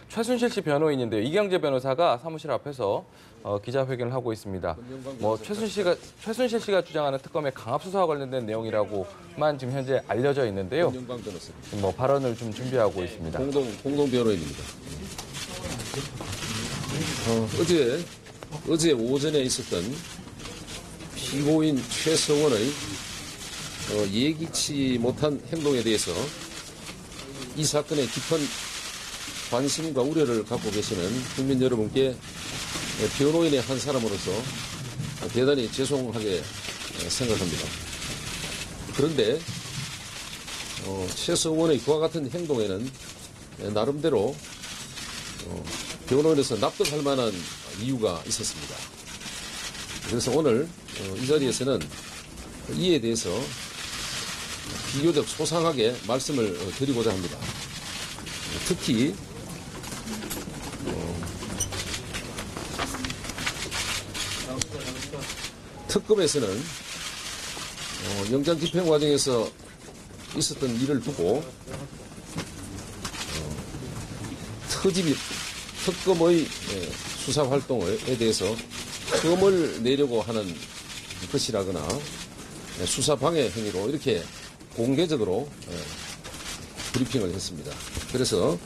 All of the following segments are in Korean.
최순실 씨 변호인인데요. 이경재 변호사가 사무실 앞에서 기자회견을 하고 있습니다. 최순실 씨가 주장하는 특검의 강압 수사와 관련된 내용이라고만 지금 현재 알려져 있는데요. 발언을 좀 준비하고 있습니다. 공동 변호인입니다. 어제 오전에 있었던 피고인 최서원의 예기치 못한 행동에 대해서 이 사건에 깊은 관심과 우려를 갖고 계시는 국민 여러분께 변호인의 한 사람으로서 대단히 죄송하게 생각합니다. 그런데 최서원의 그와 같은 행동에는 나름대로 변호인에서 납득할 만한 이유가 있었습니다. 그래서 오늘 이 자리에서는 이에 대해서 비교적 소상하게 말씀을 드리고자 합니다. 특히 특검에서는 영장 집행 과정에서 있었던 일을 두고 특검의 수사 활동에 대해서 흠을 내려고 하는 것이라거나 수사 방해 행위로 이렇게 공개적으로 브리핑을 했습니다. 그래서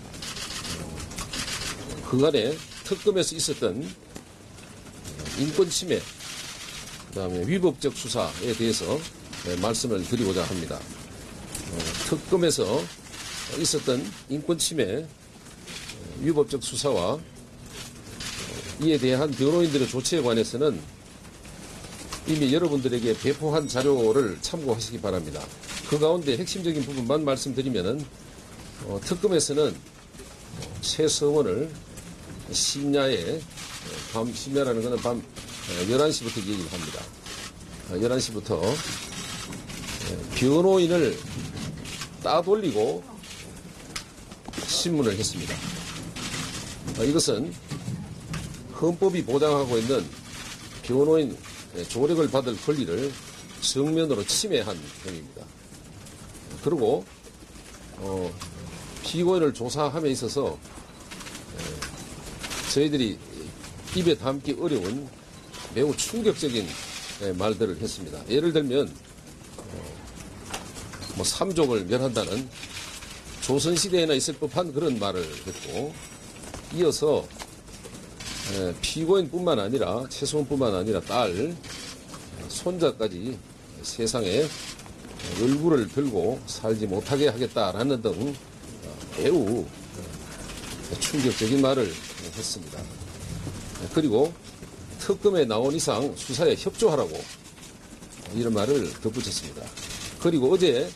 그간에 특검에서 있었던 인권 침해, 그다음에 위법적 수사에 대해서 말씀을 드리고자 합니다. 특검에서 있었던 인권 침해, 위법적 수사와 이에 대한 변호인들의 조치에 관해서는 이미 여러분들에게 배포한 자료를 참고하시기 바랍니다. 그 가운데 핵심적인 부분만 말씀드리면은 특검에서는 최서원을 심야에 밤 심야라는 것은 밤 11시부터 얘기를 합니다. 11시부터 변호인을 따돌리고 신문을 했습니다. 이것은 헌법이 보장하고 있는 변호인 조력을 받을 권리를 정면으로 침해한 행위입니다. 그리고 피고인을 조사함에 있어서 저희들이 입에 담기 어려운 매우 충격적인 말들을 했습니다. 예를 들면 3족을 멸한다는 조선시대에나 있을 법한 그런 말을 했고, 이어서 피고인뿐만 아니라 최소원뿐만 아니라 딸, 손자까지 세상에 얼굴을 들고 살지 못하게 하겠다라는 등 매우 충격적인 말을 했습니다. 그리고 특검에 나온 이상 수사에 협조하라고 이런 말을 덧붙였습니다. 그리고 어제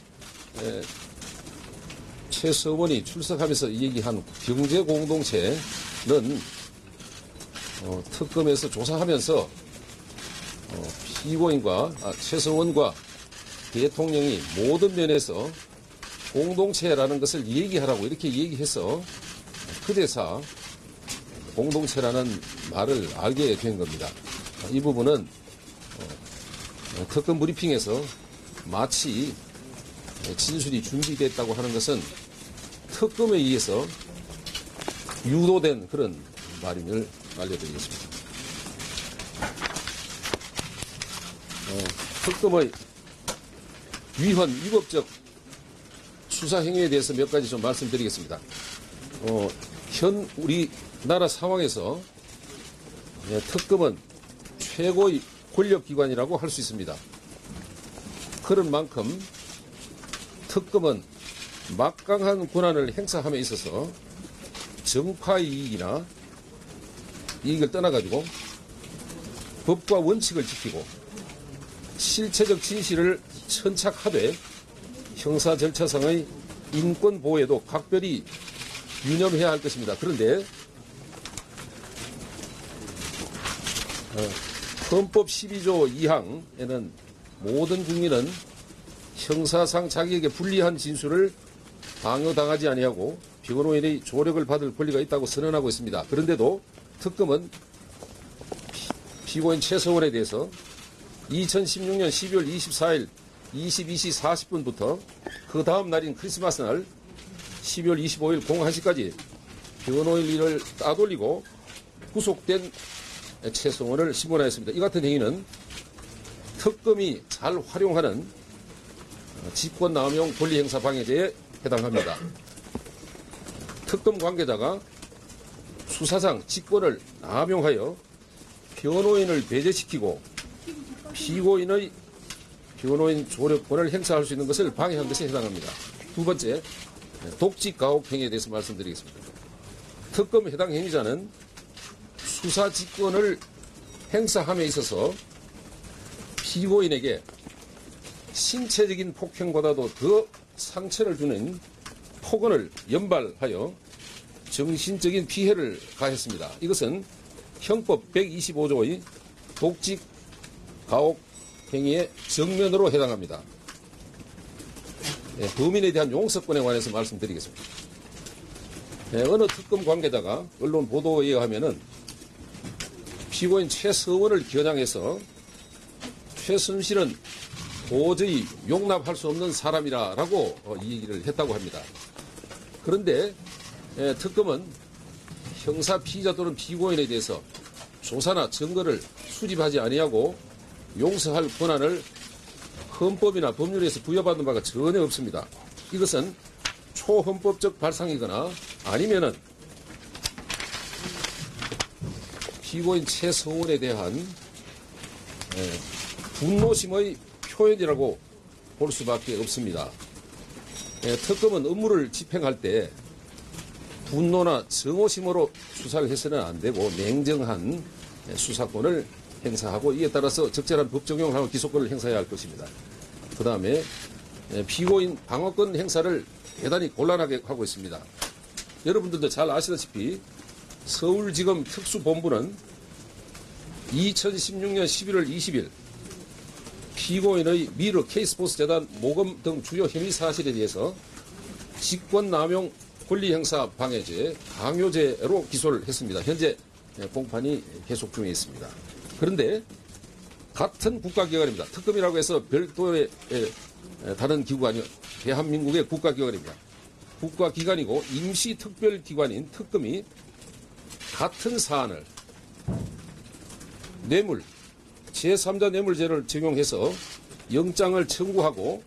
최서원이 출석하면서 얘기한 경제공동체는 특검에서 조사하면서 최서원과 대통령이 모든 면에서 공동체라는 것을 얘기하라고 이렇게 얘기해서 그제서 공동체라는 말을 알게 된 겁니다. 이 부분은 특검 브리핑에서 마치 진술이 준비됐다고 하는 것은 특검에 의해서 유도된 그런 말임을 알려드리겠습니다. 특검의 위법적 수사 행위에 대해서 몇 가지 좀 말씀드리겠습니다. 현 우리나라 상황에서 특검은 최고의 권력기관이라고 할 수 있습니다. 그런 만큼 특검은 막강한 권한을 행사함에 있어서 정파 이익이나 이익을 떠나가지고 법과 원칙을 지키고 실체적 진실을 천착하되 형사 절차상의 인권 보호에도 각별히 유념해야 할 것입니다. 그런데 헌법 12조 2항에는 모든 국민은 형사상 자기에게 불리한 진술을 방어당하지 아니하고 변호인의 조력을 받을 권리가 있다고 선언하고 있습니다. 그런데도 특검은 피고인 최서원에 대해서 2016년 12월 24일 22시 40분부터 그 다음 날인 크리스마스 날 12월 25일 01시까지 변호인 일을 따돌리고 구속된 최성원을 신고하였습니다. 이 같은 행위는 특검이 잘 활용하는 직권남용 권리행사 방해죄에 해당합니다. 특검 관계자가 수사상 직권을 남용하여 변호인을 배제시키고 피고인의 변호인 조력권을 행사할 수 있는 것을 방해한 것에 해당합니다. 두 번째, 독직 가혹 행위에 대해서 말씀드리겠습니다. 특검 해당 행위자는 수사 직권을 행사함에 있어서 피고인에게 신체적인 폭행보다도 더 상처를 주는 폭언을 연발하여 정신적인 피해를 가했습니다. 이것은 형법 125조의 독직 가혹 행위의 정면으로 해당합니다. 범인에 대한 용서권에 관해서 말씀드리겠습니다. 어느 특검 관계자가 언론 보도에 의하면은 피고인 최서원을 겨냥해서 최순실은 도저히 용납할 수 없는 사람이라고 이 얘기를 했다고 합니다. 그런데 특검은 형사 피의자 또는 피고인에 대해서 조사나 증거를 수집하지 아니하고 용서할 권한을 헌법이나 법률에서 부여받은 바가 전혀 없습니다. 이것은 초헌법적 발상이거나 아니면은 피고인 최성원에 대한 분노심의 표현이라고 볼 수밖에 없습니다. 특검은 업무를 집행할 때 분노나 증오심으로 수사를 해서는 안 되고 냉정한 수사권을 행사하고 이에 따라서 적절한 법 적용을 하고 기소권을 행사해야 할 것입니다. 그 다음에 피고인 방어권 행사를 대단히 곤란하게 하고 있습니다. 여러분들도 잘 아시다시피 서울지검 특수본부는 2016년 11월 20일 피고인의 미르 K스포츠 재단 모금 등 주요 혐의 사실에 대해서 직권남용 권리행사 방해죄, 강요죄로 기소를 했습니다. 현재 공판이 계속 중에 있습니다. 그런데 같은 국가기관입니다. 특검이라고 해서 별도의 다른 기구가 아니고 대한민국의 국가기관입니다. 국가기관이고 임시특별기관인 특검이 같은 사안을 뇌물, 제3자 뇌물죄를 적용해서 영장을 청구하고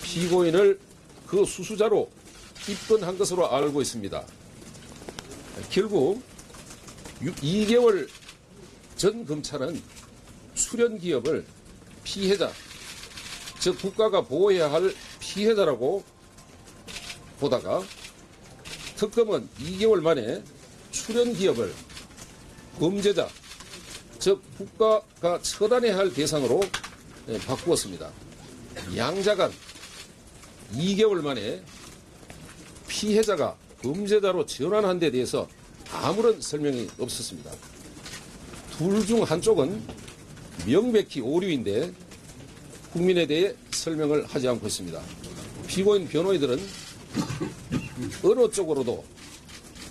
피고인을 그 수수자로 입건한 것으로 알고 있습니다. 결국 2개월 전 검찰은 수련기업을 피해자, 즉 국가가 보호해야 할 피해자라고 보다가 특검은 2개월 만에 수련기업을 범죄자, 즉 국가가 처단해야 할 대상으로 바꾸었습니다. 양자간 2개월 만에 피해자가 범죄자로 전환한 데 대해서 아무런 설명이 없었습니다. 둘 중 한쪽은 명백히 오류인데 국민에 대해 설명을 하지 않고 있습니다. 피고인 변호인들은 어느 쪽으로도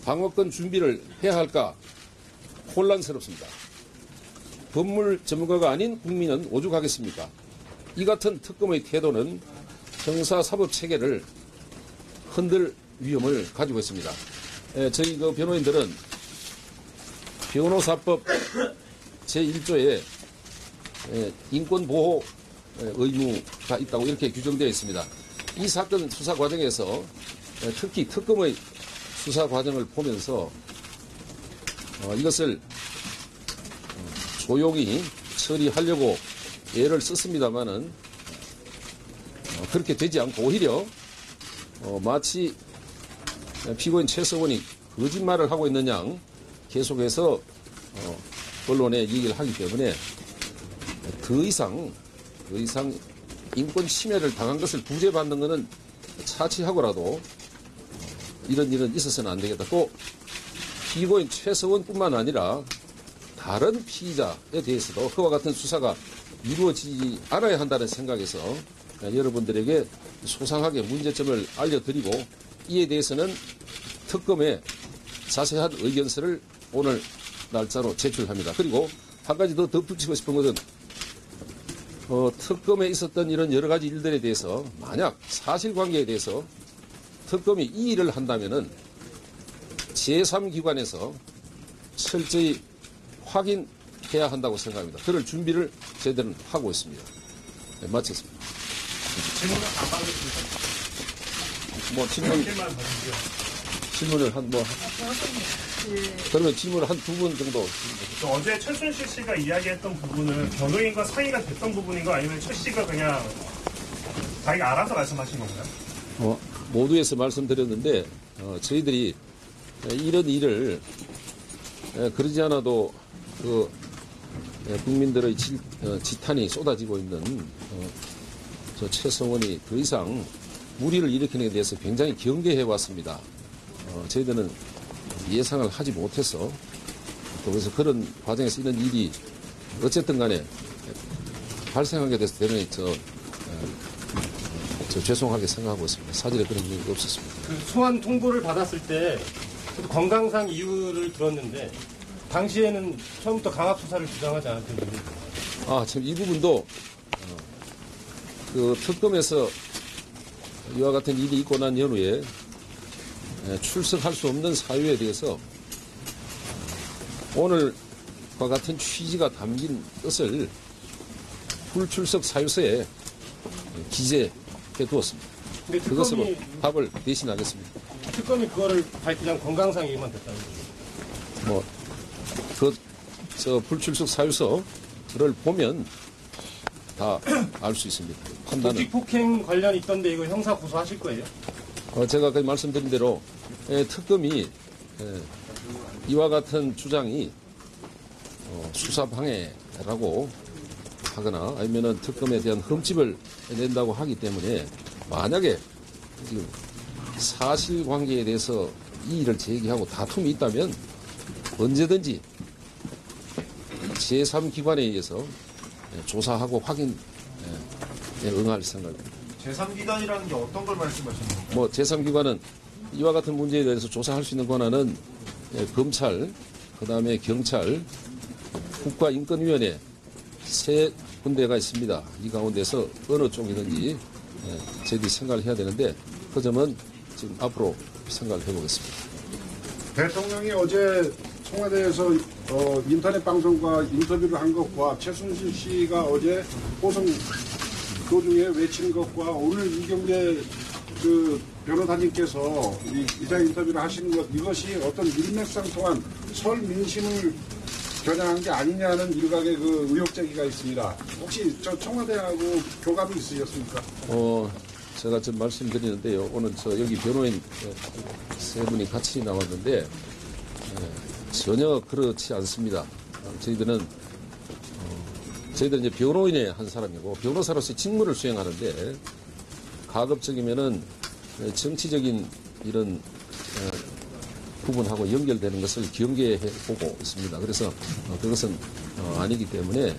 방어권 준비를 해야 할까 혼란스럽습니다. 법물 전문가가 아닌 국민은 오죽하겠습니까? 이 같은 특검의 태도는 형사사법 체계를 흔들 위험을 가지고 있습니다. 저희 변호인들은 변호사법 제1조에 인권보호 의무가 있다고 이렇게 규정되어 있습니다. 이 사건 수사 과정에서 특히 특검의 수사 과정을 보면서 이것을 조용히 처리하려고 애를 썼습니다마는 그렇게 되지 않고 오히려 마치 피고인 최서원이 거짓말을 하고 있는 양 계속해서 언론에 얘기를 하기 때문에 더 이상 인권 침해를 당한 것을 구제받는 것은 차치하고라도 이런 일은 있어서는 안 되겠다. 또 피고인 최서원뿐만 아니라 다른 피의자에 대해서도 그와 같은 수사가 이루어지지 않아야 한다는 생각에서 여러분들에게 소상하게 문제점을 알려드리고 이에 대해서는 특검에 자세한 의견서를 오늘 날짜로 제출합니다. 그리고 한 가지 더 덧붙이고 싶은 것은 특검에 있었던 이런 여러 가지 일들에 대해서 만약 사실관계에 대해서 특검이 이 일을 한다면은 제3기관에서 철저히 확인해야 한다고 생각합니다. 그럴 준비를 저희들은 하고 있습니다. 네, 마쳤습니다. 질문은 안 받으십니까? 뭐 질문을 그러면 질문을 한 두 분 정도. 어제 최순실 씨가 이야기했던 부분은 변호인과 상의가 됐던 부분인가 아니면 최 씨가 그냥 자기가 알아서 말씀하신 건가요? 모두에서 말씀드렸는데 저희들이 이런 일을 그러지 않아도 국민들의 지탄이 쏟아지고 있는 저 최성원이 더 이상 무리를 일으키는 데 대해서 굉장히 경계해 왔습니다. 저희들은 예상을 하지 못해서 또 그래서 그런 과정에서 이런 일이 어쨌든 간에 발생하게 돼서 대단히 저 죄송하게 생각하고 있습니다. 사전에 그런 일이 없었습니다. 그 소환 통보를 받았을 때 건강상 이유를 들었는데 당시에는 처음부터 강압 수사를 주장하지 않았던지. 참 이 부분도 그 특검에서 이와 같은 일이 있고 난 연후에 출석할 수 없는 사유에 대해서 오늘과 같은 취지가 담긴 뜻을 불출석 사유서에 기재해 두었습니다. 근데 그것으로 답을 대신하겠습니다. 특검이 그거를 밝히자면 건강상 이유만 됐다는 거죠. 저 불출석 사유서를 보면 다 알 수 있습니다. 판단은. 조직폭행 관련 있던데 이거 형사 고소하실 거예요? 제가 아까 말씀드린 대로 특검이 이와 같은 주장이 수사 방해라고 하거나 아니면은 특검에 대한 흠집을 낸다고 하기 때문에 만약에 지금 사실관계에 대해서 이의를 제기하고 다툼이 있다면 언제든지 제3기관에 의해서 조사하고 확인에 응할 생각입니다. 제3기관이라는 게 어떤 걸 말씀하시는 건가요? 제3기관은 이와 같은 문제에 대해서 조사할 수 있는 권한은 검찰, 그다음에 경찰, 국가인권위원회 세 군데가 있습니다. 이 가운데서 어느 쪽이든지 저희들이 생각을 해야 되는데 그 점은 지금 앞으로 생각을 해보겠습니다. 대통령이 어제 청와대에서 인터넷 방송과 인터뷰를 한 것과 최순실 씨가 어제 호송 도중에 외친 것과 오늘 이경재 그 변호사님께서 기자 인터뷰를 하신 것 이것이 어떤 일맥상통한 설 민심을 겨냥한 게 아니냐는 일각의 그 의혹 제기가 있습니다. 혹시 저 청와대하고 교감이 있으셨습니까? 제가 지금 말씀드리는데요. 오늘 여기 변호인 세 분이 같이 나왔는데 전혀 그렇지 않습니다. 저희들은 이제 변호인의 한 사람이고 변호사로서 직무를 수행하는데 가급적이면은 정치적인 이런 부분하고 연결되는 것을 경계해 보고 있습니다. 그래서 그것은 아니기 때문에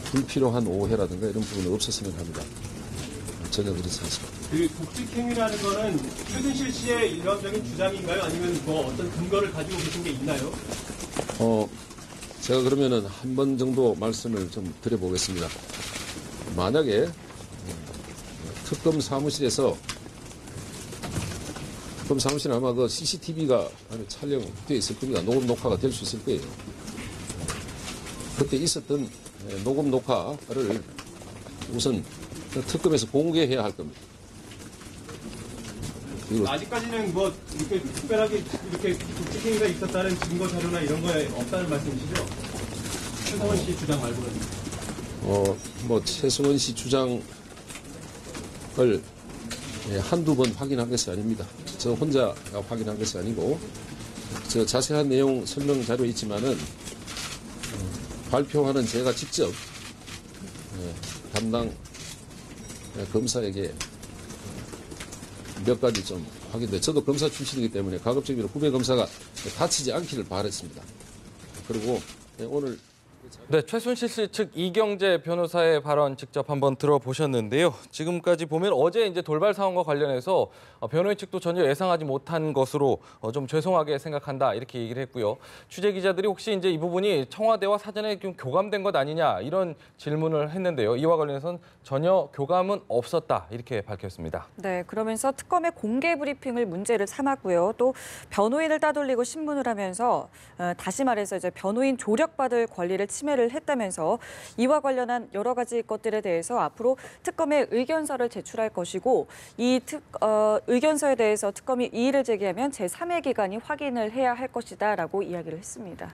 불필요한 오해라든가 이런 부분은 없었으면 합니다. 전혀 그렇지 않습니다. 그 독직행위라는 거는 최순실 씨의 일반적인 주장인가요? 아니면 뭐 어떤 근거를 가지고 계신 게 있나요? 제가 그러면은 한 번 정도 말씀을 좀 드려보겠습니다. 만약에 특검 사무실은 아마 그 CCTV가 촬영되어 있을 겁니다. 녹음 녹화가 될 수 있을 거예요. 그때 있었던 녹음 녹화를 우선 특검에서 공개해야 할 겁니다. 아직까지는 뭐 이렇게 특별하게 이렇게 독직행위가 있었다는 증거 자료나 이런 거에 없다는 말씀이시죠? 최성원 씨 주장 말고는. 최성원 씨 주장을 한두 번 확인한 것이 아닙니다. 저 혼자 확인한 것이 아니고 저 자세한 내용 설명 자료에 있지만은 발표하는 제가 직접 담당 검사에게 몇 가지 좀 확인돼. 저도 검사 출신이기 때문에 가급적이면 후배 검사가 다치지 않기를 바랬습니다. 그리고 오늘 네, 최순실 씨 측 이경재 변호사의 발언 직접 한번 들어보셨는데요. 지금까지 보면 어제 이제 돌발 사건과 관련해서 변호인 측도 전혀 예상하지 못한 것으로 좀 죄송하게 생각한다 이렇게 얘기를 했고요. 취재 기자들이 혹시 이제 이 부분이 청와대와 사전에 좀 교감된 것 아니냐 이런 질문을 했는데요. 이와 관련해서는 전혀 교감은 없었다 이렇게 밝혔습니다. 네, 그러면서 특검의 공개 브리핑을 문제를 삼았고요. 또 변호인을 따돌리고 신문을 하면서 다시 말해서 이제 변호인 조력받을 권리를 침해를 했다면서 이와 관련한 여러 가지 것들에 대해서 앞으로 특검에 의견서를 제출할 것이고 이 의견서에 대해서 특검이 이의를 제기하면 제3의 기관이 확인을 해야 할 것이다라고 이야기를 했습니다.